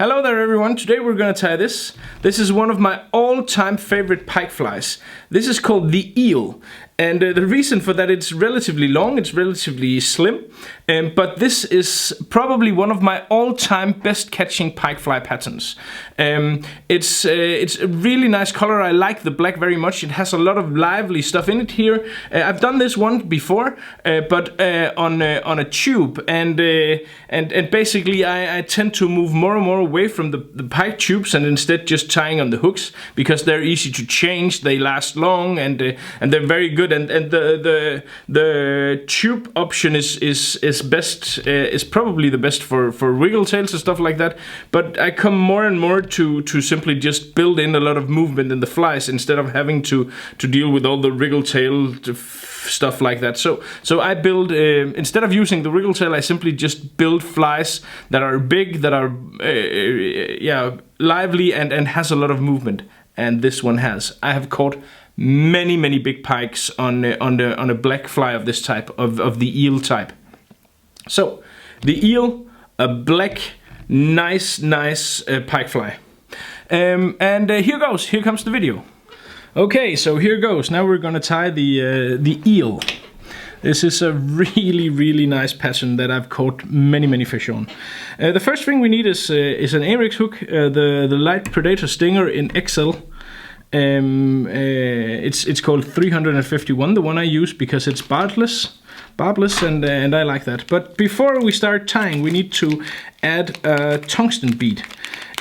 Hello there everyone, today we're gonna tie this. This is one of my all-time favorite pike flies. This is called the eel. And the reason for that, it's relatively long, it's relatively slim, but this is probably one of my all-time best catching pike fly patterns. It's a really nice color. I like the black very much. It has a lot of lively stuff in it here. I've done this one before, but on a tube, and basically I tend to move more and more away from the pike tubes and instead just tying on the hooks because they're easy to change, they last long, and they're very good. And the tube option is best, is probably the best for wriggle tails and stuff like that. But I come more and more to simply just build in a lot of movement in the flies instead of having to deal with all the wriggle tail stuff like that. So I build, instead of using the wriggle tail, I simply just build flies that are big, that are lively and has a lot of movement. And this one has. I have caught many big pikes on a black fly of this type, of the eel type. So the eel, a black, nice pike fly. Here comes the video. Okay, so here goes. Now we're gonna tie the eel. This is a really nice pattern that I've caught many fish on. The first thing we need is an Ahrex hook, the Light Predator Stinger in XL. It's called 351, the one I use, because it's barbless, and I like that. But before we start tying, we need to add a tungsten bead.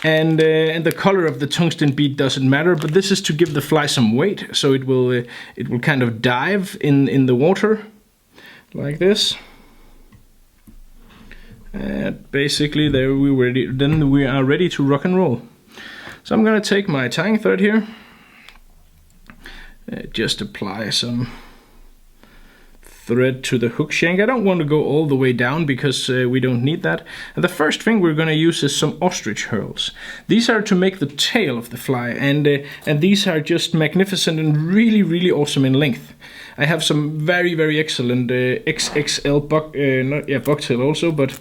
And the color of the tungsten bead doesn't matter, but this is to give the fly some weight, so it will kind of dive in the water like this. And basically then we are ready to rock and roll. So I'm gonna take my tying thread here, just apply some thread to the hook shank. I don't want to go all the way down because we don't need that. And the first thing we're going to use is some ostrich hurls. These are to make the tail of the fly, and these are just magnificent and really awesome in length. I have some very excellent XXL bucktail also, but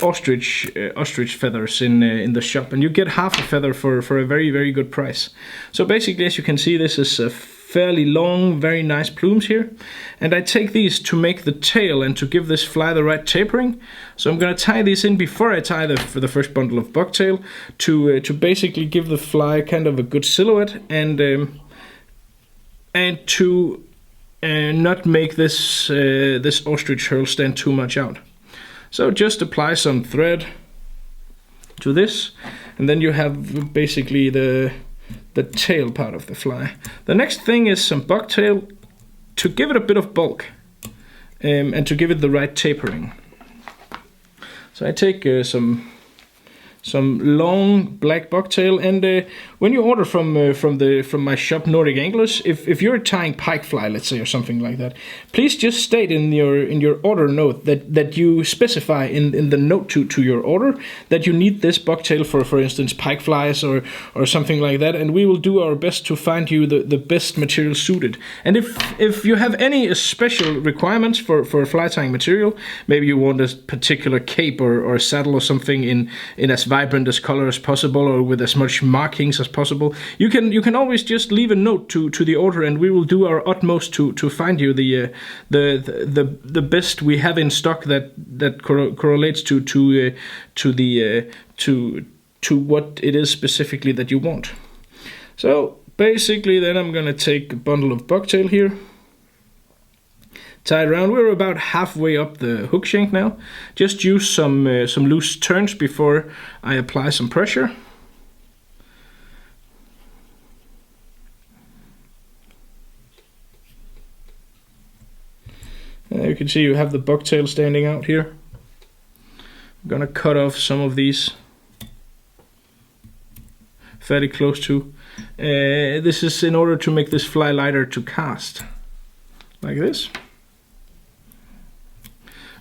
ostrich feathers in the shop, and you get half a feather for a very good price. So basically, as you can see, this is a fairly long, very nice plumes here, and I take these to make the tail and to give this fly the right tapering. So I'm going to tie these in before I tie for the first bundle of bucktail to basically give the fly kind of a good silhouette, and to not make this ostrich hurl stand too much out. So just apply some thread to this, and then you have basically the tail part of the fly. The next thing is some bucktail to give it a bit of bulk, and to give it the right tapering. So I take some long black bucktail, and when you order from my shop Nordic Anglers, if you're tying pike fly, let's say, or something like that, please just state in your order note that you specify in the note to your order that you need this bucktail for instance pike flies or something like that, and we will do our best to find you the best material suited. And if you have any special requirements for fly tying material, maybe you want a particular cape or saddle or something in as vibrant as color as possible, or with as much markings as possible, you can always just leave a note to the order, and we will do our utmost to find you the best we have in stock that correlates to what it is specifically that you want. So basically, then I'm gonna take a bundle of bucktail here, tie it around. We're about halfway up the hook shank now. Just use some loose turns before I apply some pressure. You can see you have the bucktail standing out here. I'm gonna cut off some of these fairly close to. This is in order to make this fly lighter to cast, like this.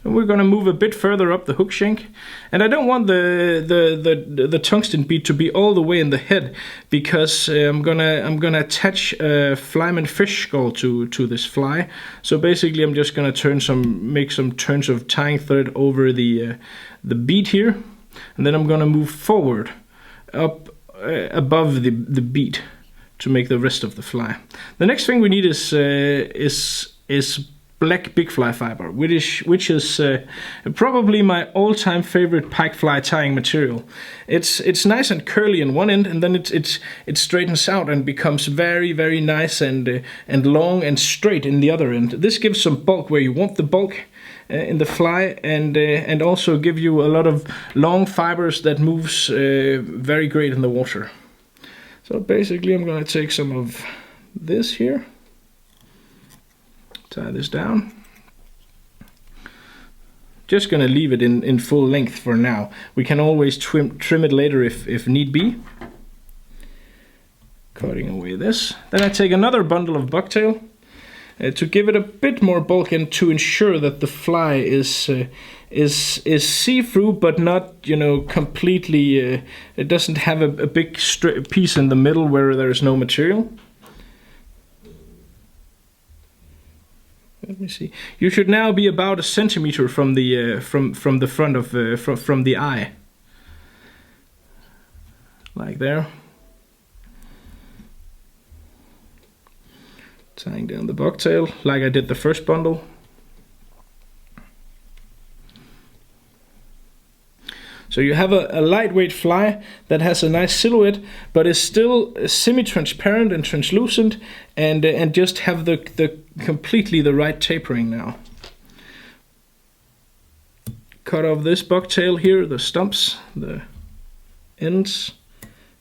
And we're gonna move a bit further up the hook shank, and I don't want the tungsten bead to be all the way in the head, because I'm gonna attach a flyman fish skull to this fly. So basically, I'm just gonna make some turns of tying thread over the bead here, and then I'm gonna move forward up above the bead to make the rest of the fly. The next thing we need is black big fly fiber, which is probably my all-time favorite pike fly tying material. It's nice and curly in one end, and then it straightens out and becomes very, very nice and long and straight in the other end. This gives some bulk where you want the bulk in the fly, and also give you a lot of long fibers that moves very great in the water. So basically I'm going to take some of this here, tie this down. Just going to leave it in full length for now. We can always trim it later if need be. Cutting away this. Then I take another bundle of bucktail to give it a bit more bulk and to ensure that the fly is see-through, but not, you know, completely. It doesn't have a big piece in the middle where there is no material. Let me see. You should now be about 1 centimeter from the from the front of from the eye, like there. Tying down the bucktail like I did the first bundle. So you have a lightweight fly that has a nice silhouette, but is still semi-transparent and translucent, and just have the completely the right tapering now. Cut off this bucktail here, the stumps, the ends,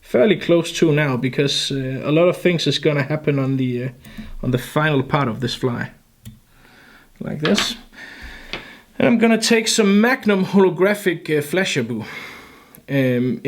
fairly close to now, because a lot of things is gonna happen on the final part of this fly, like this. And I'm gonna take some Magnum holographic Flashaboo in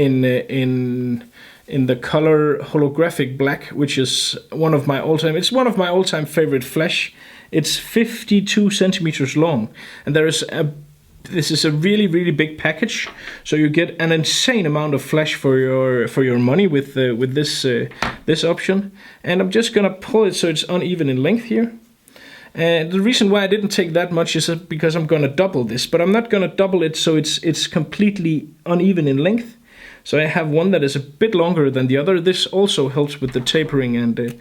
the color holographic black, which is one of my all-time favorite flash. It's 52 centimeters long, and this is a really, really big package, so you get an insane amount of flash for your money with this option. And I'm just gonna pull it so it's uneven in length here. And the reason why I didn't take that much is because I'm gonna double this, but I'm not gonna double it so it's completely uneven in length. So I have one that is a bit longer than the other. This also helps with the tapering and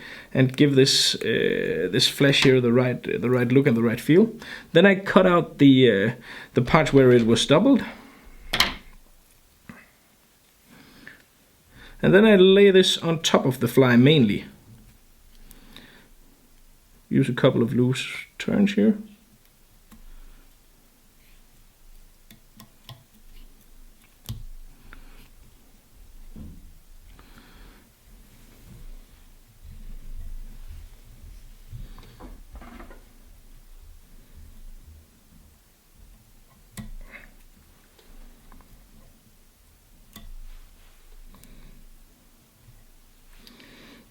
give this this flesh here the right look and the right feel. Then I cut out the part where it was doubled, and then I lay this on top of the fly mainly. Use a couple of loose turns here.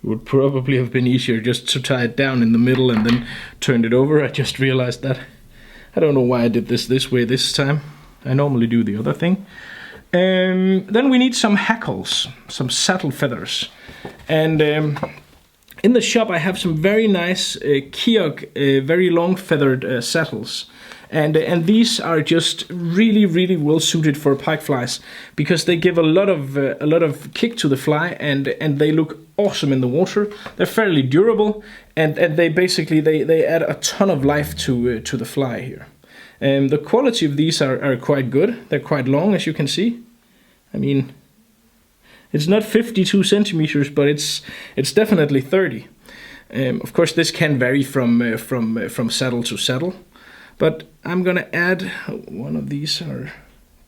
It would probably have been easier just to tie it down in the middle and then turn it over. I just realized that. I don't know why I did this way this time. I normally do the other thing. Then we need some hackles, some saddle feathers. And in the shop I have some very nice Keogh, very long feathered saddles. And these are just really, really well suited for pike flies, because they give a lot of kick to the fly, and they look awesome in the water. They're fairly durable, and they basically they add a ton of life to the fly here. The quality of these are quite good. They're quite long, as you can see. I mean, it's not 52 centimeters, but it's definitely 30. Of course, this can vary from saddle to saddle. But I'm gonna add, one of these are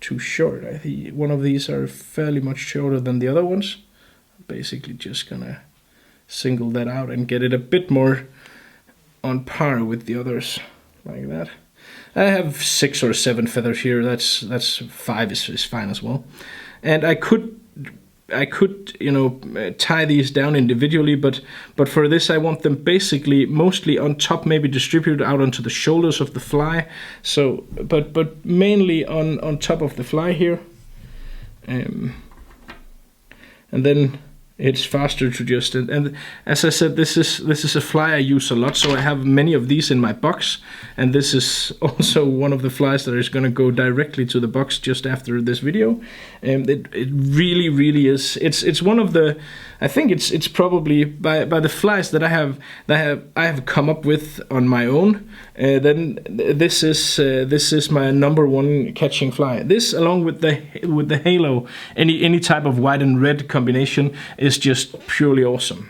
too short. I think one of these are fairly much shorter than the other ones. Basically just gonna single that out and get it a bit more on par with the others, like that. I have 6 or 7 feathers here. That's 5 is fine as well. And I could tie these down individually, but for this I want them basically mostly on top, maybe distributed out onto the shoulders of the fly. So, but mainly on top of the fly here, and then it's faster to just, and as I said, this is a fly I use a lot, so I have many of these in my box, and this is also one of the flies that is going to go directly to the box just after this video. It really is, it's one of the, I think it's probably by the flies that I have come up with on my own. Then this is my number one catching fly. This, along with the halo, any type of white and red combination, is just purely awesome.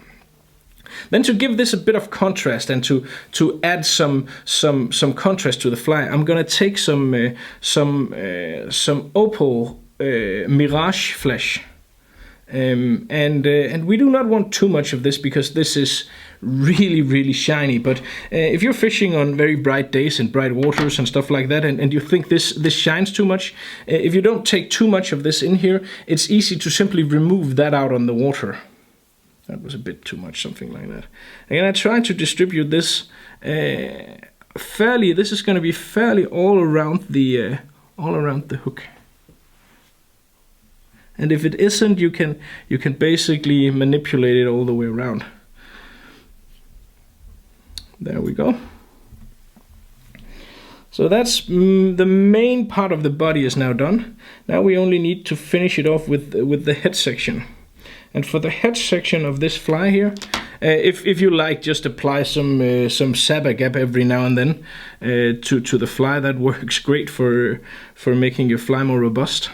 Then, to give this a bit of contrast and to add some contrast to the fly, I'm gonna take some opal mirage flesh. And we do not want too much of this because this is really shiny. But if you're fishing on very bright days and bright waters and stuff like that, and you think this shines too much, if you don't take too much of this in here, it's easy to simply remove that out on the water. That was a bit too much, something like that. And I try to distribute this fairly. This is going to be fairly all around the hook. And if it isn't, you can basically manipulate it all the way around. There we go. So that's the main part of the body is now done. Now we only need to finish it off with the head section. And for the head section of this fly here, if you like, just apply some Sabagap every now and then to the fly. That works great for making your fly more robust.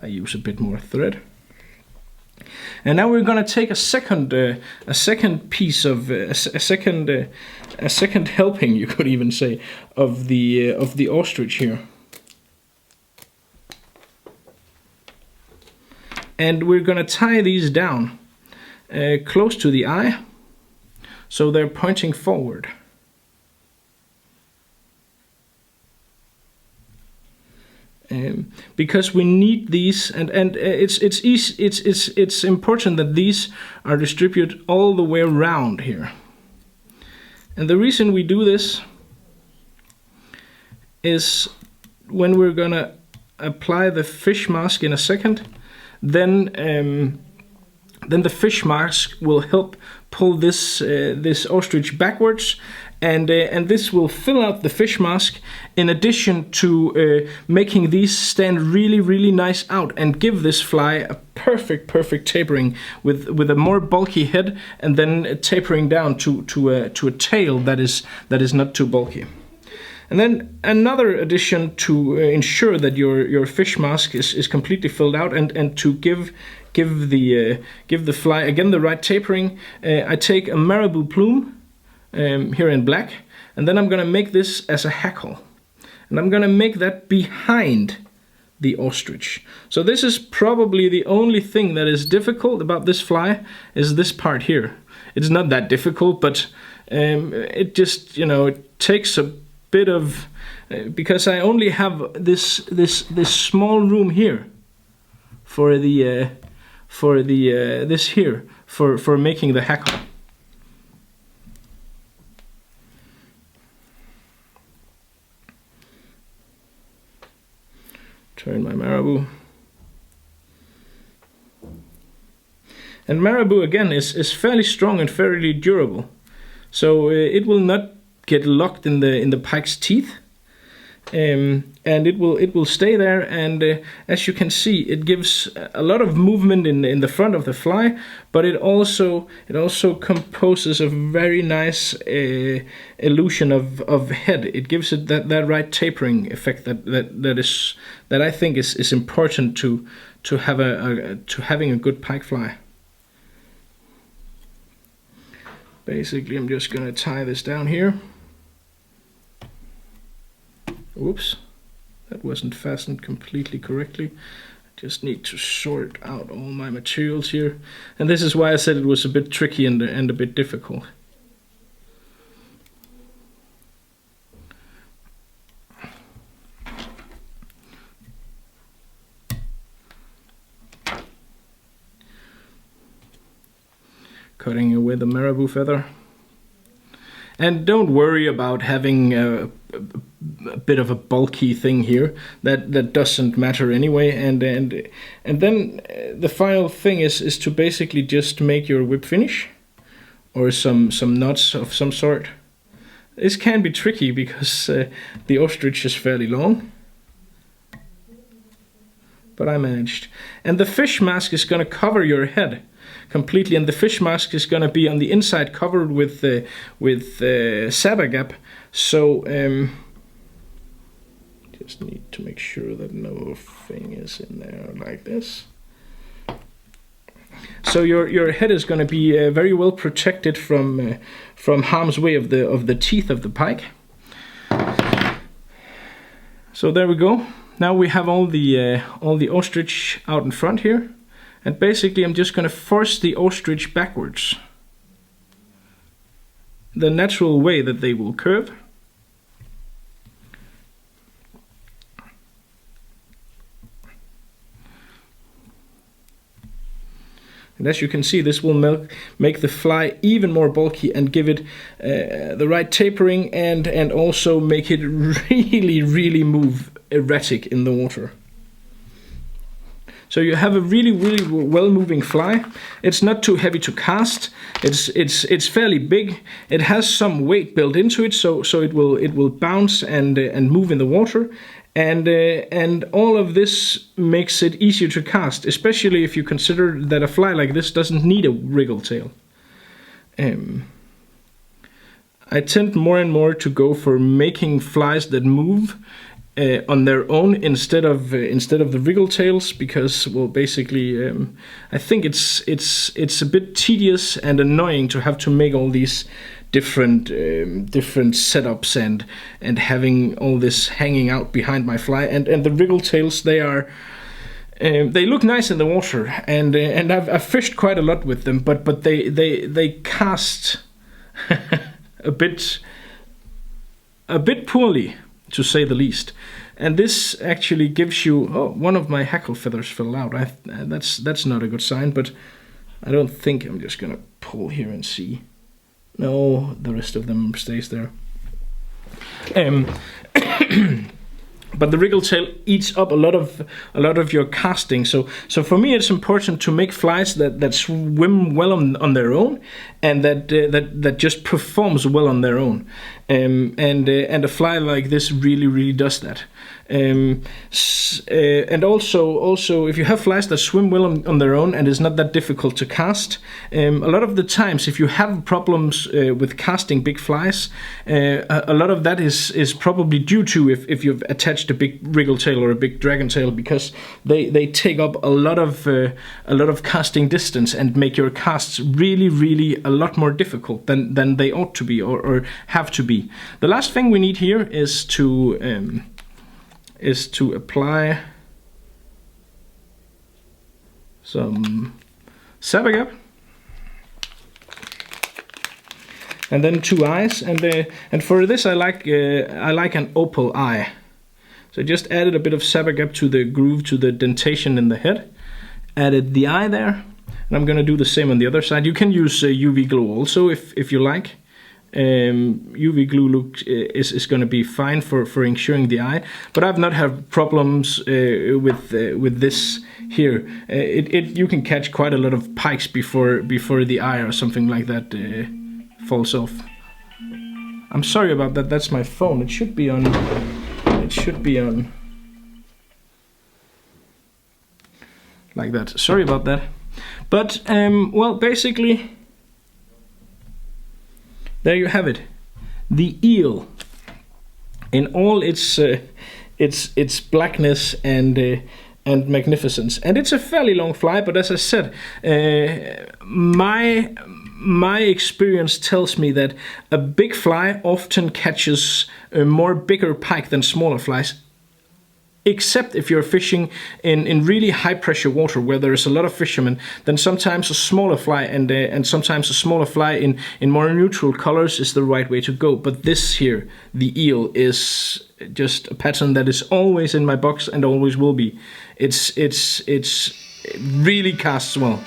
I use a bit more thread. And now we're gonna take a second piece of a second helping, you could even say, of the ostrich here. And we're gonna tie these down close to the eye, so they're pointing forward. Because we need these, and it's important that these are distributed all the way around here. And the reason we do this is when we're gonna apply the fish mask in a second, then the fish mask will help pull this ostrich backwards, and this will fill out the fish mask, in addition to making these stand really nice out and give this fly a perfect tapering with a more bulky head, and then tapering down to a tail that is not too bulky. And then another addition to ensure that your fish mask is completely filled out, and to give the fly again the right tapering, I take a marabou plume here in black, and then I'm gonna make this as a hackle, and I'm gonna make that behind the ostrich. So this is probably the only thing that is difficult about this fly, is this part here. It's not that difficult, but it just, it takes a bit of, because I only have this small room here for this here for making the hackle. Turn my marabou. And marabou again is fairly strong and fairly durable, so it will not get locked in the pike's teeth, and it will stay there. And as you can see, it gives a lot of movement in the front of the fly, but it also composes a very nice illusion of head. It gives it that right tapering effect that I think is important to having a good pike fly. Basically, I'm just gonna tie this down here. Oops, that wasn't fastened completely correctly. I just need to sort out all my materials here. And this is why I said it was a bit tricky and a bit difficult. Cutting away the marabou feather. And don't worry about having a bit of a bulky thing here that doesn't matter anyway. And then the final thing is to basically just make your whip finish or some knots of some sort. This can be tricky because the ostrich is fairly long, but I managed. And the fish mask is going to cover your head completely, and the fish mask is going to be on the inside covered with Sabagap. So just need to make sure that no thing is in there like this. So your head is going to be very well protected from harm's way of the teeth of the pike. So there we go. Now we have all the ostrich out in front here, and basically I'm just going to force the ostrich backwards, the natural way that they will curve. And as you can see, this will make the fly even more bulky and give it the right tapering, and also make it really move erratic in the water. So you have a really well moving fly. It's not too heavy to cast. It's fairly big. It has some weight built into it, so it will bounce and move in the water. And all of this makes it easier to cast, especially if you consider that a fly like this doesn't need a wriggle tail. I tend more and more to go for making flies that move on their own instead of the wriggle tails, because, well, basically I think it's a bit tedious and annoying to have to make all these different setups and having all this hanging out behind my fly. And the wriggle tails, they look nice in the water, and I've fished quite a lot with them, but they cast a bit poorly, to say the least. And this actually gives you, oh, one of my hackle feathers fell out. That's not a good sign, but I don't think, I'm just gonna pull here and see. No, the rest of them stays there. But the wriggle tail eats up a lot of your casting. So for me, it's important to make flies that swim well on their own, and that just performs well on their own. And a fly like this really does that. And also if you have flies that swim well on their own and is not that difficult to cast, a lot of the times if you have problems with casting big flies, a lot of that is probably due to if you've attached a big wriggle tail or a big dragon tail, because they take up a lot of casting distance and make your casts really a lot more difficult than they ought to be or have to be. The last thing we need here is to apply some Sabagap, and then 2 eyes, and for this I like an opal eye. So I just added a bit of Sabagap to the groove, to the dentation in the head, added the eye there, and I'm going to do the same on the other side. You can use UV glue also if you like. UV glue is going to be fine for ensuring the eye, but I've not had problems with this here. You can catch quite a lot of pikes before the eye or something like that falls off. I'm sorry about that. That's my phone. It should be on. Like that. Sorry about that. But well, basically, there you have it, the eel in all its blackness and magnificence. And it's a fairly long fly, but as I said, my experience tells me that a big fly often catches a more bigger pike than smaller flies. Except if you're fishing in really high pressure water where there is a lot of fishermen, then sometimes a smaller fly and sometimes a smaller fly in more neutral colors is the right way to go. But this here, the eel, is just a pattern that is always in my box and always will be. It really casts well.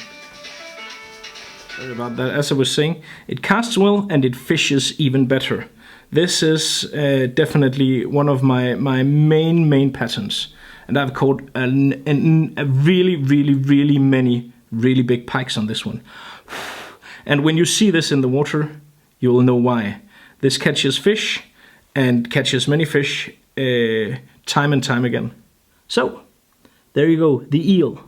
Sorry about that. As I was saying, it casts well and it fishes even better. This is definitely one of my main patterns. And I've caught a really many really big pikes on this one. And when you see this in the water, you will know why. This catches fish and catches many fish time and time again. So, there you go, the eel.